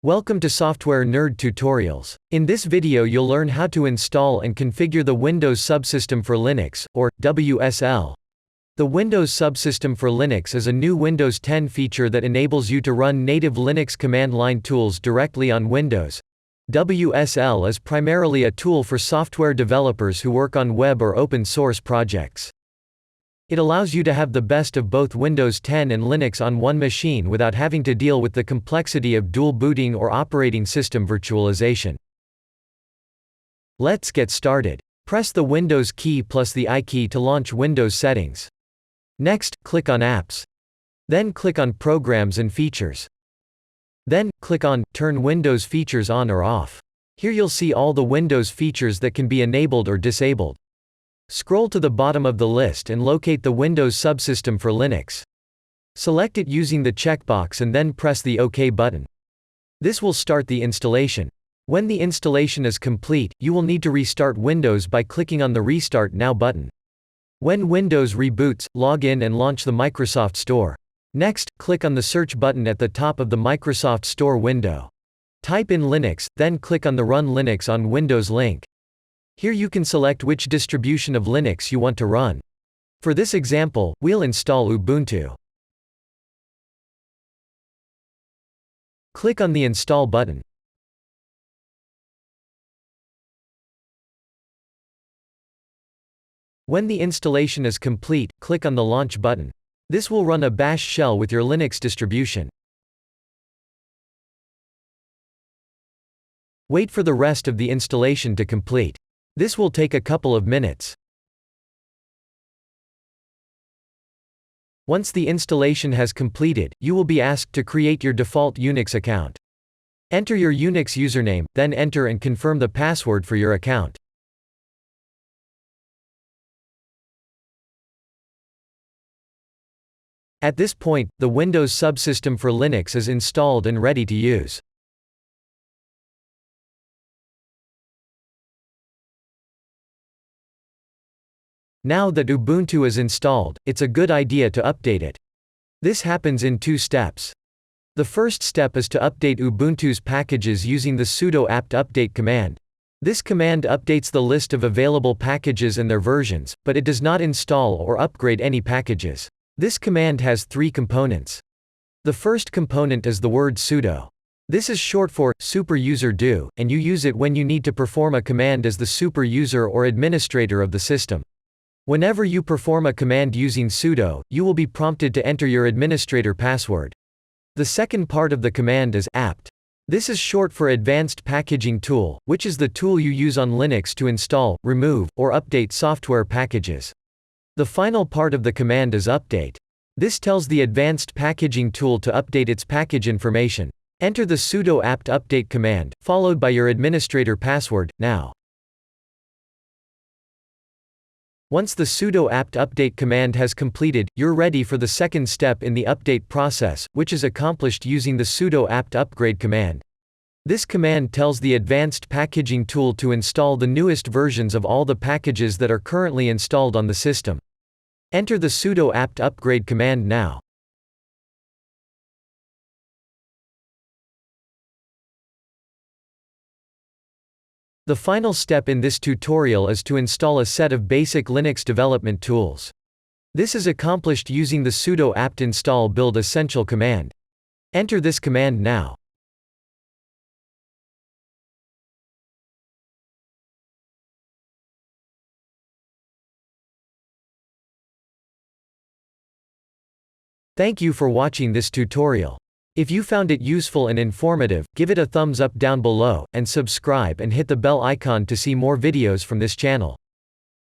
Welcome to Software Nerd Tutorials. In this video you'll learn how to install and configure the Windows Subsystem for Linux, or WSL. The Windows Subsystem for Linux is a new Windows 10 feature that enables you to run native Linux command line tools directly on Windows. WSL is primarily a tool for software developers who work on web or open source projects. It allows you to have the best of both Windows 10 and Linux on one machine without having to deal with the complexity of dual booting or operating system virtualization. Let's get started. Press the Windows key plus the I key to launch Windows settings. Next, click on Apps. Then click on Programs and Features. Then, click on Turn Windows Features on or off. Here you'll see all the Windows features that can be enabled or disabled. Scroll to the bottom of the list and locate the Windows Subsystem for Linux. Select it using the checkbox and then press the OK button. This will start the installation. When the installation is complete, you will need to restart Windows by clicking on the Restart Now button. When Windows reboots, log in and launch the Microsoft Store. Next, click on the Search button at the top of the Microsoft Store window. Type in Linux, then click on the Run Linux on Windows link. Here you can select which distribution of Linux you want to run. For this example, we'll install Ubuntu. Click on the Install button. When the installation is complete, click on the Launch button. This will run a bash shell with your Linux distribution. Wait for the rest of the installation to complete. This will take a couple of minutes. Once the installation has completed, you will be asked to create your default Unix account. Enter your Unix username, then enter and confirm the password for your account. At this point, the Windows Subsystem for Linux is installed and ready to use. Now that Ubuntu is installed, it's a good idea to update it. This happens in two steps. The first step is to update Ubuntu's packages using the sudo apt update command. This command updates the list of available packages and their versions, but it does not install or upgrade any packages. This command has three components. The first component is the word sudo. This is short for super user do, and you use it when you need to perform a command as the super user or administrator of the system. Whenever you perform a command using sudo, you will be prompted to enter your administrator password. The second part of the command is apt. This is short for Advanced Packaging Tool, which is the tool you use on Linux to install, remove, or update software packages. The final part of the command is update. This tells the Advanced Packaging Tool to update its package information. Enter the sudo apt update command, followed by your administrator password, now. Once the sudo apt update command has completed, you're ready for the second step in the update process, which is accomplished using the sudo apt upgrade command. This command tells the Advanced Packaging Tool to install the newest versions of all the packages that are currently installed on the system. Enter the sudo apt upgrade command now. The final step in this tutorial is to install a set of basic Linux development tools. This is accomplished using the sudo apt install build essential command. Enter this command now. Thank you for watching this tutorial. If you found it useful and informative, give it a thumbs up down below, and subscribe and hit the bell icon to see more videos from this channel.